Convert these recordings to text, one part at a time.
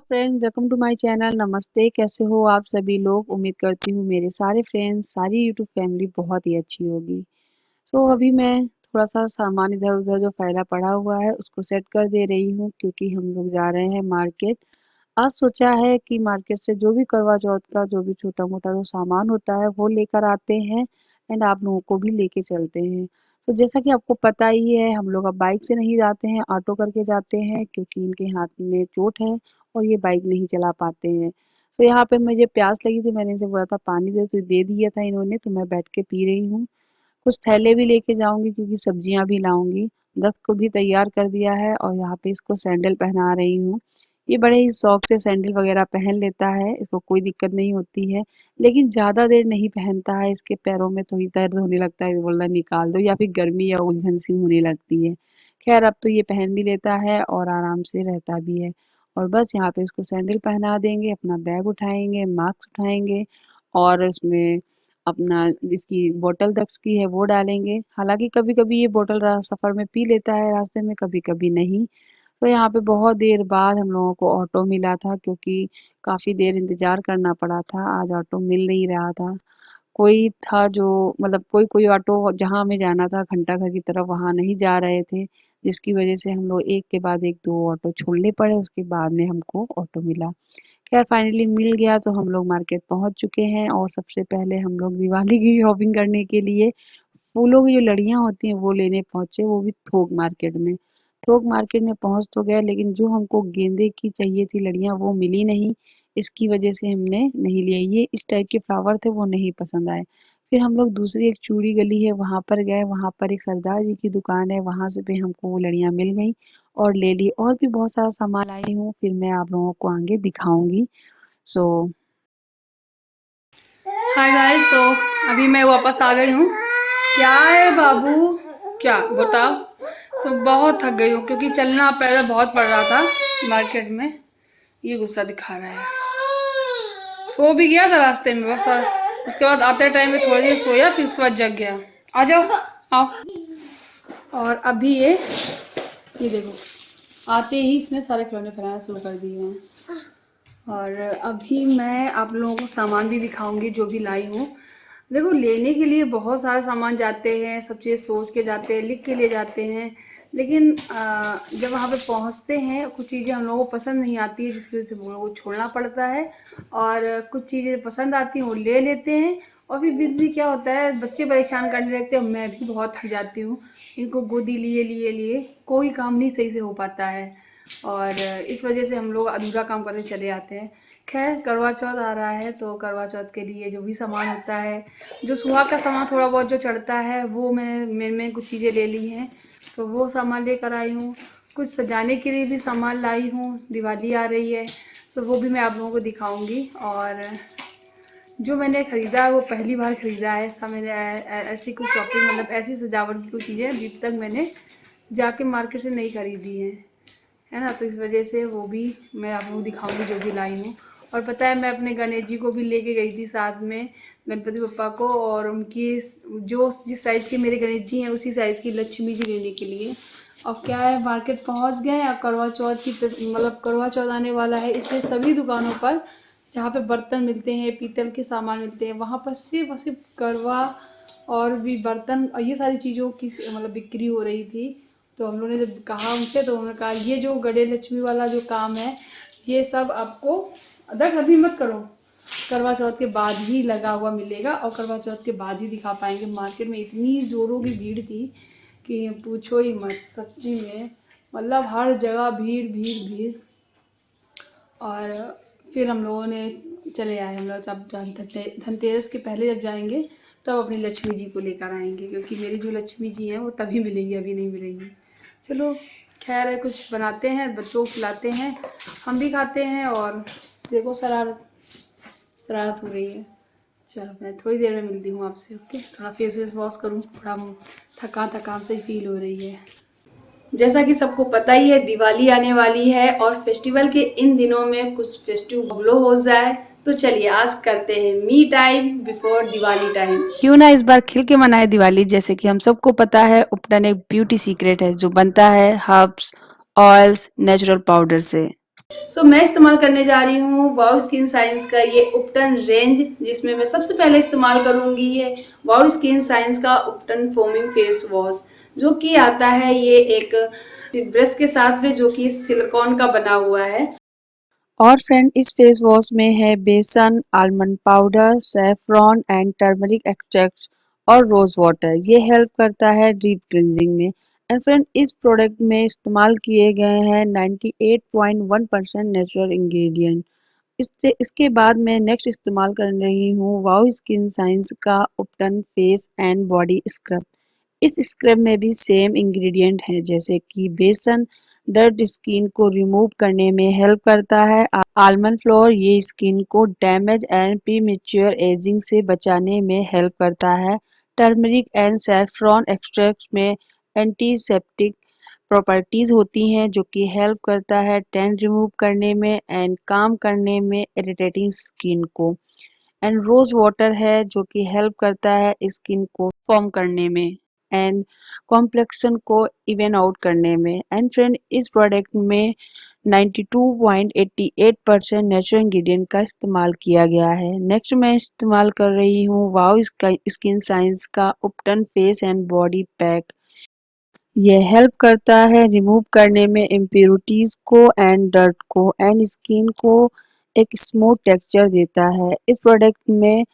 Friend, welcome to my channel. नमस्ते, कैसे हो आप सभी लोग। उम्मीद करती हूँ मेरे सारे फ्रेंड्स, सारी यूट्यूब फैमिली बहुत ही अच्छी होगी। अभी मैं थोड़ा सा सामान इधर उधर जो फैला पड़ा हुआ है उसको सेट कर दे रही हूँ, क्योंकि हम लोग जा रहे हैं मार्केट। आज सोचा है कि मार्केट से जो भी करवा चौथ का जो भी छोटा मोटा जो सामान होता है वो लेकर आते हैं एंड आप लोगों को भी लेके चलते हैं। जैसा कि आपको पता ही है, हम लोग अब बाइक से नहीं जाते हैं, ऑटो करके जाते हैं, क्योंकि इनके हाथ में चोट है और ये बाइक नहीं चला पाते हैं। यहाँ पे मुझे प्यास लगी थी, मैंने इनसे बोला था पानी दे, तो दे दिया था इन्होंने, तो मैं बैठ के पी रही हूँ। कुछ थैले भी लेके जाऊंगी क्योंकि सब्जियां भी लाऊंगी। दत्त को भी तैयार कर दिया है और यहाँ पे इसको सैंडल पहना रही हूँ। ये बड़े ही शौक से सैंडल वगैरह पहन लेता है, इसको कोई दिक्कत नहीं होती है। लेकिन ज़्यादा देर नहीं पहनता है, इसके पैरों में थोड़ी दर्द होने लगता है, बोलता निकाल दो, या फिर गर्मी या उलझन सी होने लगती है। खैर, अब तो ये पहन भी लेता है और आराम से रहता भी है। और बस यहाँ पे इसको सैंडल पहना देंगे, अपना बैग उठाएंगे, मास्क उठाएंगे और उसमें अपना इसकी बोतल दक्स की है वो डालेंगे। हालांकि कभी कभी ये बोतल सफ़र में पी लेता है रास्ते में, कभी कभी नहीं। यहाँ पे बहुत देर बाद हम लोगों को ऑटो मिला था, क्योंकि काफ़ी देर इंतज़ार करना पड़ा था, आज ऑटो मिल नहीं रहा था। कोई था जो मतलब कोई कोई ऑटो जहाँ हमें जाना था घंटाघर की तरफ, वहाँ नहीं जा रहे थे, जिसकी वजह से हम लोग एक के बाद एक दो ऑटो छोड़ने पड़े, उसके बाद में हमको ऑटो मिला। खैर फाइनली मिल गया, तो हम लोग मार्केट पहुंच चुके हैं और सबसे पहले हम लोग दिवाली की शॉपिंग करने के लिए फूलों की जो लड़ियां होती हैं वो लेने पहुंचे, वो भी थोक मार्केट में। थोक मार्केट में पहुंच तो गए, लेकिन जो हमको गेंदे की चाहिए थी लड़ियां वो मिली नहीं। इसकी वजह से हमने नहीं लिया, ये इस टाइप के फ्लावर थे, वो नहीं पसंद आए। फिर हम लोग दूसरी एक चूड़ी गली है वहां पर गए, वहां पर एक सरदार जी की दुकान है, वहां से भी हमको वो लड़ियां मिल गई और ले ली। और भी बहुत सारा सामान लाई हूँ, फिर मैं आप लोगों को आगे दिखाऊंगी। सो हाय गाइस, अभी मैं वापस आ गई हूँ। क्या है बाबू, क्या बताओ। बहुत थक गई हूँ, क्योंकि चलना पैदल बहुत पड़ रहा था मार्केट में। ये गुस्सा दिखा रहा है। सो भी गया था रास्ते में, बस उसके बाद आते टाइम में थोड़ी देर सोया, फिर उसके बाद जग गया। आ जाओ, आओ। और अभी ये देखो, आते ही इसने सारे खिलौने फैलाना शुरू कर दिए हैं। और अभी मैं आप लोगों को सामान भी दिखाऊंगी जो भी लाई हूँ। देखो, लेने के लिए बहुत सारे सामान जाते हैं, सब चीज़ सोच के जाते हैं, लिख के ले जाते हैं, लेकिन जब वहाँ पे पहुँचते हैं कुछ चीज़ें हम लोगों को पसंद नहीं आती है, जिसकी वजह से हम लोगों को छोड़ना पड़ता है। और कुछ चीज़ें पसंद आती हैं वो ले लेते हैं। और फिर भी क्या होता है, बच्चे परेशान करने लगते हैं, मैं भी बहुत थक जाती हूँ। इनको गोदी लिए लिए लिए कोई काम नहीं सही से हो पाता है, और इस वजह से हम लोग अधूरा काम करने चले आते हैं। खैर, करवा चौथ आ रहा है, तो करवा चौथ के लिए जो भी सामान होता है, जो सुहाग का सामान थोड़ा बहुत जो चढ़ता है, वो मैंने कुछ चीज़ें ले ली हैं, तो वो सामान लेकर आई हूँ। कुछ सजाने के लिए भी सामान लाई हूँ, दिवाली आ रही है, तो वो भी मैं आप लोगों को दिखाऊंगी। और जो मैंने ख़रीदा है वो पहली बार ख़रीदा है, ऐसा मैंने ऐसी कुछ शॉपिंग, मतलब ऐसी सजावट की कुछ चीज़ें अभी तक मैंने जाके मार्केट से नहीं ख़रीदी है ना। तो इस वजह से वो भी मैं आपको दिखाऊंगी जो भी लाई हूँ। और पता है, मैं अपने गणेश जी को भी लेके गई थी साथ में, गणपति बप्पा को, और उनकी जो जिस साइज़ के मेरे गणेश जी हैं उसी साइज़ की लक्ष्मी जी लेने के लिए। अब क्या है, मार्केट पहुँच गए हैं, करवा चौथ की मतलब करवा चौथ आने वाला है, इसलिए सभी दुकानों पर जहाँ पे बर्तन मिलते हैं, पीतल के सामान मिलते हैं, वहाँ पर सिर्फ और सिर्फ करवा और भी बर्तन और ये सारी चीज़ों की मतलब बिक्री हो रही थी। तो हम लोगों ने जब कहा उनसे, तो उन्होंने कहा ये जो गणेश लक्ष्मी वाला जो काम है, ये सब आपको अदर अभी मत करो, करवा चौथ के बाद ही लगा हुआ मिलेगा, और करवा चौथ के बाद ही दिखा पाएंगे। मार्केट में इतनी ज़ोरों की भीड़ थी कि पूछो ही मत, सच्ची में, मतलब हर जगह भीड़ भीड़ भीड़। और फिर हम लोगों ने चले आए, हम लोग जब धनतेरस के पहले जब जाएंगे तब अपनी लक्ष्मी जी को लेकर आएंगे, क्योंकि मेरी जो लक्ष्मी जी हैं वो तभी मिलेंगी, अभी नहीं मिलेंगी। चलो खैर है, कुछ बनाते हैं, बच्चों को खिलाते हैं, हम भी खाते हैं। और देखो, शरारत हो रही है। चलो मैं थोड़ी देर में मिलती हूँ आपसे, ओके। थोड़ा फेस वॉश करूँ, थोड़ा थकान थकान से फील हो रही है। जैसा कि सबको पता ही है, दिवाली आने वाली है और फेस्टिवल के इन दिनों में कुछ फेस्टिव ग्लो हो जाए, तो चलिए आज करते हैं me time before Diwali time. क्यों ना इस बार खिल के मनाए दिवाली। जैसे कि हम सबको पता है, उपटन एक ब्यूटी सीक्रेट है जो बनता है हर्ब्स, ऑयल्स, नेचुरल पाउडर से। मैं इस्तेमाल करने जा रही हूँ वाओ स्किन साइंस का ये उपटन रेंज, जिसमें मैं सबसे पहले इस्तेमाल करूँगी ये वाओ स्किन साइंस का उपटन फोमिंग फेस वॉश, जो कि आता है ये एक ब्रश के साथ में, जो कि सिलिकॉन का बना हुआ है। और फ्रेंड, इस फेस वॉश में है बेसन, almond powder, saffron and turmeric extract और रोज वाटर। ये हेल्प करता है डीप क्लींजिंग में। एंड फ्रेंड, इस प्रोडक्ट में इस्तेमाल किए गए हैं 98.1% नेचुरल इंग्रेडिएंट। इसके बाद मैं नेक्स्ट इस्तेमाल कर रही हूँ वाओ स्किन साइंस का उपटन फेस एंड बॉडी स्क्रब। इस स्क्रब में भी सेम इंग्रेडिएंट है, जैसे कि बेसन डर्ट स्किन को रिमूव करने में हेल्प करता है। आलमंड फ्लोर ये स्किन को डैमेज एंड प्रीमेच्योर एजिंग से बचाने में हेल्प करता है। टर्मरिक एंड सैफरॉन एक्सट्रैक्ट में एंटीसेप्टिक प्रॉपर्टीज होती हैं, जो कि हेल्प करता है टैन रिमूव करने में एंड काम करने में इरिटेटिंग स्किन को। एंड रोज वाटर है, जो कि हेल्प करता है स्किन को फॉर्म करने में एंड कॉम्प्लेक्शन को इवन आउट करने में। एंड फ्रेंड, इस प्रोडक्ट में 92.88% नेचुरल इंग्रेडिएंट का इस्तेमाल किया गया है। नेक्स्ट मैं इस्तेमाल कर रही हूँ वाओ स्किन साइंस का उपटन फेस एंड बॉडी पैक। ये हेल्प करता है रिमूव करने में इम्प्योरिटीज को एंड डर्ट को एंड स्किन को एक स्मूथ टेक्सचर देता है। इस प्रोडक्ट में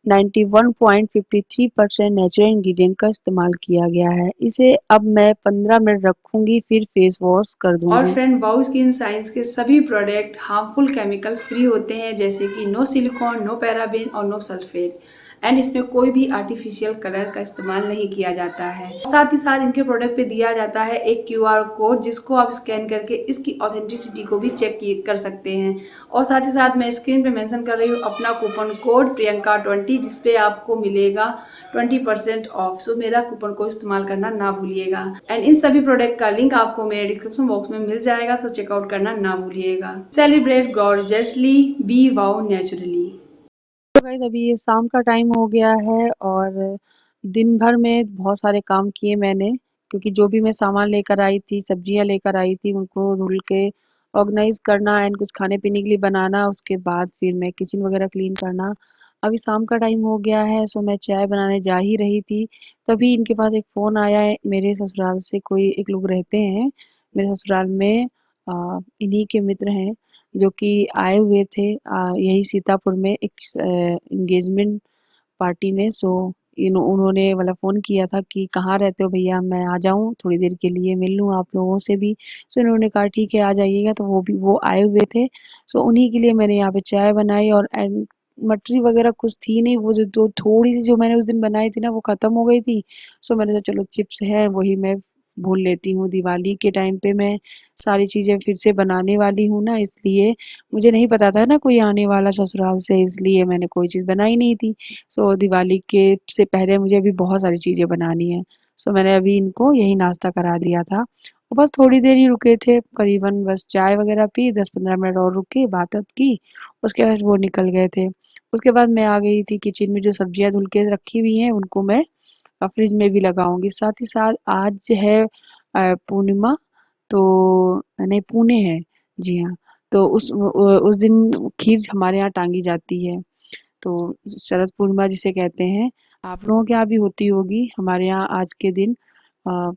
91.53% नेचुरल इंग्रेडिएंट का इस्तेमाल किया गया है। इसे अब मैं 15 मिनट रखूंगी, फिर फेस वॉश कर और दूंगी। फ्रेंड, वाओ स्किन साइंस के सभी प्रोडक्ट हार्मफुल केमिकल फ्री होते हैं, जैसे कि नो सिलिकॉन, नो पैराबेन और नो सल्फेट। एंड इसमें कोई भी आर्टिफिशियल कलर का इस्तेमाल नहीं किया जाता है। साथ ही साथ इनके प्रोडक्ट पे दिया जाता है एक क्यूआर कोड, जिसको आप स्कैन करके इसकी ऑथेंटिसिटी को भी चेक कर सकते हैं। और साथ ही साथ मैं स्क्रीन पे मेंशन कर रही हूँ अपना कूपन कोड प्रियंका20, जिसपे आपको मिलेगा 20% ऑफ। सो मेरा कूपन को इस्तेमाल करना ना भूलिएगा। एंड इन सभी प्रोडक्ट का लिंक आपको मेरे डिस्क्रिप्शन बॉक्स में मिल जाएगा, सो चेकआउट करना ना भूलिएगा। Celebrate gorgeously, be wow naturally. तो गाइस, अभी ये शाम का टाइम हो गया है और दिन भर में बहुत सारे काम किए मैंने, क्योंकि जो भी मैं सामान लेकर आई थी, सब्जियां लेकर आई थी, उनको धुल के ऑर्गेनाइज करना एंड कुछ खाने पीने के लिए बनाना, उसके बाद फिर मैं किचन वगैरह क्लीन करना। अभी शाम का टाइम हो गया है, सो मैं चाय बनाने जा ही रही थी, तभी इनके पास एक फ़ोन आया है। मेरे ससुराल से कोई एक लोग रहते हैं मेरे ससुराल में, इन्हीं के मित्र हैं, जो कि आए हुए थे यही सीतापुर में एक एंगेजमेंट पार्टी में। सो इन उन्होंने मतलब फ़ोन किया था कि कहाँ रहते हो भैया, मैं आ जाऊँ थोड़ी देर के लिए, मिल लूँ आप लोगों से भी। सो इन्होंने कहा ठीक है आ जाइएगा, तो वो आए हुए थे। सो उन्हीं के लिए मैंने यहाँ पे चाय बनाई और एंड मटरी वगैरह कुछ थी नहीं, वो जो थोड़ी सी जो मैंने उस दिन बनाई थी ना, वो ख़त्म हो गई थी। सो मैंने सोचा चलो चिप्स है वही मैं भून लेती हूँ। दिवाली के टाइम पे मैं सारी चीज़ें फिर से बनाने वाली हूँ ना, इसलिए मुझे नहीं पता था ना कोई आने वाला ससुराल से, इसलिए मैंने कोई चीज़ बनाई नहीं थी। सो दिवाली के से पहले मुझे अभी बहुत सारी चीज़ें बनानी है। सो मैंने अभी इनको यही नाश्ता करा दिया था और बस थोड़ी देर ही रुके थे, करीबन बस चाय वगैरह पी, 10-15 मिनट और रुके, बात की, उसके बाद वो निकल गए थे। उसके बाद मैं आ गई थी किचन में, जो सब्जियां धुल के रखी हुई हैं उनको मैं फ्रिज में भी लगाऊंगी। साथ ही साथ आज है पूर्णिमा, तो नहीं पुणे है, जी हाँ। तो उस दिन खीर हमारे यहाँ टांगी जाती है, तो शरद पूर्णिमा जिसे कहते हैं। आप लोगों के यहाँ भी होती होगी। हमारे यहाँ आज के दिन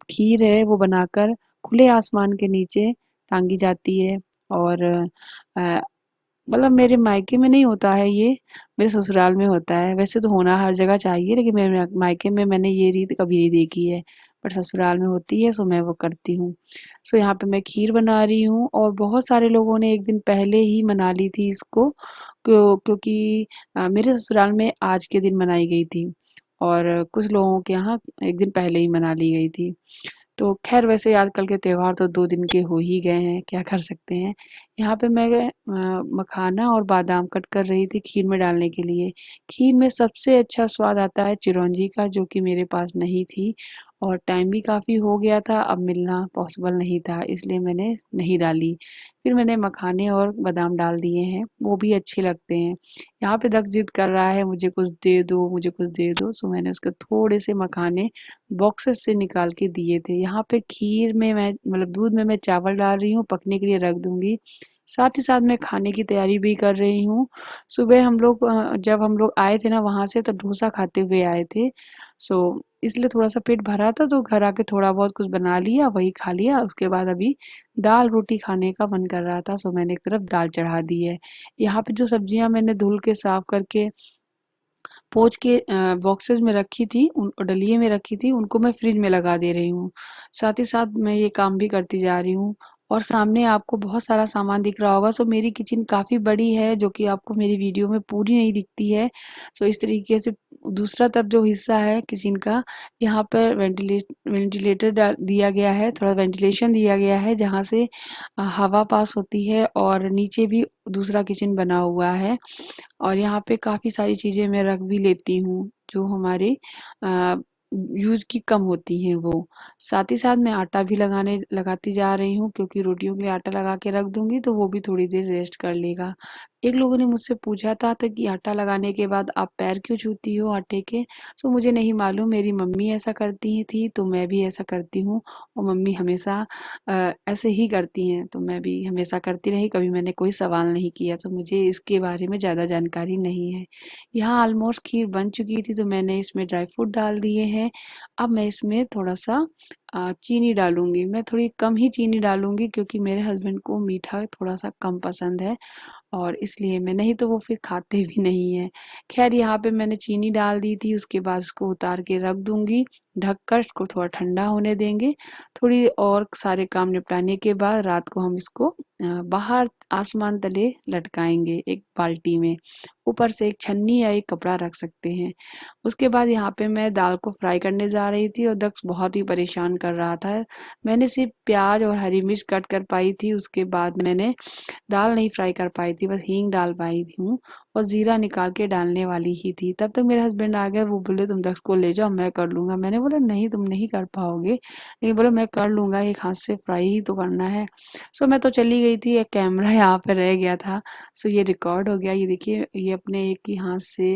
खीर है, वो बनाकर खुले आसमान के नीचे टांगी जाती है। और मतलब मेरे मायके में नहीं होता है ये, मेरे ससुराल में होता है। वैसे तो होना हर जगह चाहिए, लेकिन मेरे मायके में मैंने ये रीत कभी नहीं देखी है, पर ससुराल में होती है, सो मैं वो करती हूँ। सो यहाँ पे मैं खीर बना रही हूँ और बहुत सारे लोगों ने एक दिन पहले ही मना ली थी इसको, क्योंकि मेरे ससुराल में आज के दिन मनाई गई थी और कुछ लोगों के यहाँ एक दिन पहले ही मना ली गई थी। तो खैर, वैसे आजकल के त्योहार तो 2 दिन के हो ही गए हैं, क्या कर सकते हैं। यहाँ पे मैं मखाना और बादाम कट कर रही थी खीर में डालने के लिए। खीर में सबसे अच्छा स्वाद आता है चिरौंजी का, जो कि मेरे पास नहीं थी और टाइम भी काफ़ी हो गया था, अब मिलना पॉसिबल नहीं था, इसलिए मैंने नहीं डाली। फिर मैंने मखाने और बादाम डाल दिए हैं, वो भी अच्छे लगते हैं। यहाँ पे दक जिद कर रहा है मुझे कुछ दे दो, मुझे कुछ दे दो, सो मैंने उसको थोड़े से मखाने बॉक्सेस से निकाल के दिए थे। यहाँ पे खीर में मैं मतलब दूध में मैं चावल डाल रही हूँ, पकने के लिए रख दूंगी। साथ ही साथ मैं खाने की तैयारी भी कर रही हूँ। सुबह जब हम लोग आए थे ना वहाँ से, तो डोसा खाते हुए आए थे। सो इसलिए थोड़ा-सा पेट भरा था, तो घर आके थोड़ा बहुत कुछ बना लिया, वही खा लिया। उसके बाद अभी दाल-रोटी खाने का मन कर रहा था, सो मैंने एक तरफ दाल चढ़ा दी है। यहाँ पे जो सब्जियाँ मैंने धुल के साफ करके पोंछ के बॉक्सेस में रखी थी, उन डलिये में रखी थी, उनको मैं फ्रिज में लगा दे रही हूँ। साथ ही साथ मैं ये काम भी करती जा रही हूँ। और सामने आपको बहुत सारा सामान दिख रहा होगा। सो मेरी किचन काफ़ी बड़ी है, जो कि आपको मेरी वीडियो में पूरी नहीं दिखती है। सो इस तरीके से दूसरा तरफ जो हिस्सा है किचन का, यहाँ पर वेंटिलेटर दिया गया है, थोड़ा वेंटिलेशन दिया गया है, जहाँ से हवा पास होती है। और नीचे भी दूसरा किचन बना हुआ है। और यहाँ पे काफ़ी सारी चीज़ें मैं रख भी लेती हूँ, जो हमारे अ, यूज़ की कम होती हैं वो। साथ ही साथ मैं आटा भी लगाती जा रही हूँ, क्योंकि रोटियों के लिए आटा लगा के रख दूँगी तो वो भी थोड़ी देर रेस्ट कर लेगा। एक लोगों ने मुझसे पूछा था तो कि आटा लगाने के बाद आप पैर क्यों छूती हो आटे के? तो मुझे नहीं मालूम, मेरी मम्मी ऐसा करती थी तो मैं भी ऐसा करती हूँ। और मम्मी हमेशा ऐसे ही करती हैं, तो मैं भी हमेशा करती रही, कभी मैंने कोई सवाल नहीं किया, तो मुझे इसके बारे में ज़्यादा जानकारी नहीं है। यहाँ ऑलमोस्ट खीर बन चुकी थी, तो मैंने इसमें ड्राई फ्रूट डाल दिए हैं। अब मैं इसमें थोड़ा-सा चीनी डालूँगी। मैं थोड़ी कम ही चीनी डालूँगी, क्योंकि मेरे हस्बैंड को मीठा थोड़ा-सा कम पसंद है, और इसलिए मैं, नहीं तो वो फिर खाते भी नहीं हैं। ख़ैर यहाँ पे मैंने चीनी डाल दी थी, उसके बाद उसको उतार के रख दूँगी, ढककर इसको थोड़ा ठंडा होने देंगे। थोड़ी और सारे काम निपटाने के बाद रात को हम इसको बाहर आसमान तले लटकाएँगे एक बाल्टी में। ऊपर से एक छन्नी या एक कपड़ा रख सकते हैं। उसके बाद यहाँ पे मैं दाल को फ्राई करने जा रही थी, और दक्ष बहुत ही परेशान कर रहा था। मैंने सिर्फ़ प्याज़ और हरी मिर्च कट कर पाई थी, उसके बाद मैंने दाल नहीं फ्राई कर पाई थी, बस हींग डाल पाई थी हूँ, और ज़ीरा निकाल के डालने वाली ही थी। तब तक मेरे हस्बैंड आ गए, वो बोले तुम दक्ष को ले जाओ, मैं कर लूँगा। मैंने बोला नहीं, तुम नहीं कर पाओगे। लेकिन बोले मैं कर लूँगा, एक हाथ से फ्राई ही तो करना है। सो मैं तो चली गई थी, एक कैमरा यहाँ पे रह गया था। सो ये रिकॉर्ड हो गया। ये देखिए, ये अपने एक ही हाथ से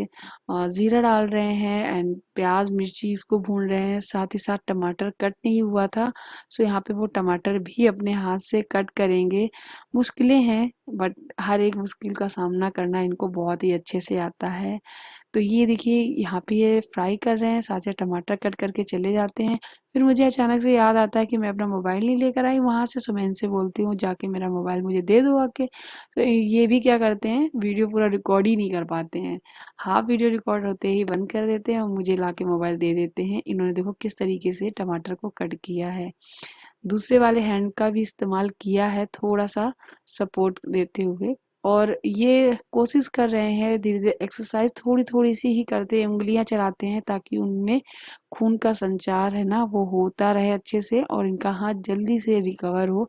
ज़ीरा डाल रहे हैं एंड प्याज़ मिर्ची इसको भून रहे हैं, साथ ही साथ टमाटर कट नहीं हुआ था। सो यहाँ पे वो टमाटर भी अपने हाथ से कट करेंगे। मुश्किलें हैं, बट हर एक मुश्किल का सामना करना इनको बहुत ही अच्छे से आता है। तो ये देखिए, यहाँ पे ये फ्राई कर रहे हैं, साथ ही टमाटर कट करके चले जाते हैं। फिर मुझे अचानक से याद आता है कि मैं अपना मोबाइल नहीं लेकर आई वहाँ से, सो मैं इनसे बोलती हूँ जाके मेरा मोबाइल मुझे दे दो आके। तो ये भी क्या करते हैं, वीडियो पूरा रिकॉर्ड ही नहीं कर पाते हैं। हाफ वीडियो रिकॉर्ड होते ही बंद कर देते हैं और मुझे लाके मोबाइल दे देते हैं। इन्होंने देखो किस तरीके से टमाटर को कट किया है। दूसरे वाले हैंड का भी इस्तेमाल किया है, थोड़ा-सा सपोर्ट देते हुए। और ये कोशिश कर रहे हैं धीरे-धीरे, एक्सरसाइज़ थोड़ी-थोड़ी सी ही करते हैं, उँगलियाँ चलाते हैं, ताकि उनमें खून का संचार है ना वो होता रहे अच्छे से, और इनका हाथ जल्दी से रिकवर हो।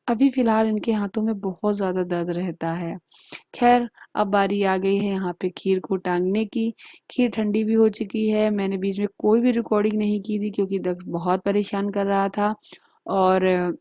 अभी फ़िलहाल इनके हाथों में बहुत ज़्यादा दर्द रहता है। ख़ैर, अब बारी आ गई है यहाँ पे खीर को टाँगने की। खीर ठंडी भी हो चुकी है। मैंने बीच में कोई भी रिकॉर्डिंग नहीं की थी, क्योंकि दक्ष बहुत परेशान कर रहा था। और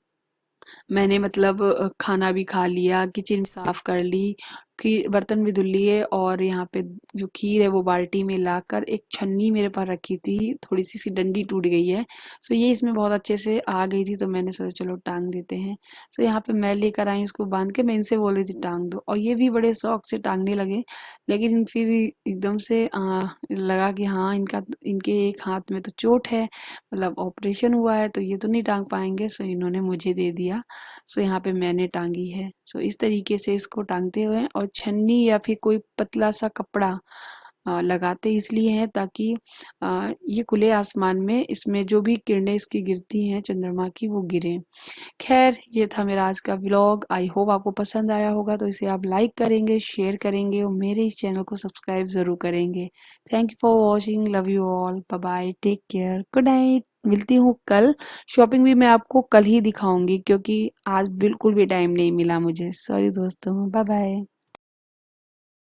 मैंने मतलब खाना भी खा लिया, किचन साफ कर ली, खीर बर्तन भी धुल लिए, और यहाँ पे जो खीर है वो बाल्टी में लाकर एक छन्नी मेरे पास रखी थी, थोड़ी सी सी डंडी टूट गई है। सो ये इसमें बहुत अच्छे से आ गई थी, तो मैंने सोचा चलो टांग देते हैं। सो यहाँ पे मैं लेकर आई उसको बांध के, मैं इनसे बोल रही थी टांग दो, और ये भी बड़े शौक से टांगने लगे। लेकिन फिर एकदम से लगा कि हाँ, इनके एक हाथ में तो चोट है, मतलब ऑपरेशन हुआ है, तो ये तो नहीं टांग पाएंगे। सो इन्होंने मुझे दे दिया। सो यहाँ पे मैंने टांगी है। सो इस तरीके से इसको टांगते हुए, और छन्नी या फिर कोई पतला सा कपड़ा लगाते इसलिए हैं, ताकि ये खुले आसमान में इसमें जो भी किरणें इसकी गिरती हैं चंद्रमा की, वो गिरें। खैर, ये था मेरा आज का व्लॉग। आई होप आपको पसंद आया होगा, तो इसे आप लाइक करेंगे, शेयर करेंगे, और मेरे इस चैनल को सब्सक्राइब ज़रूर करेंगे। Thank you for watching, love you all, bye bye, take care, good night. मिलती हूँ कल। शॉपिंग भी मैं आपको कल ही दिखाऊंगी, क्योंकि आज बिल्कुल भी टाइम नहीं मिला मुझे। सॉरी दोस्तों, बाय बाय।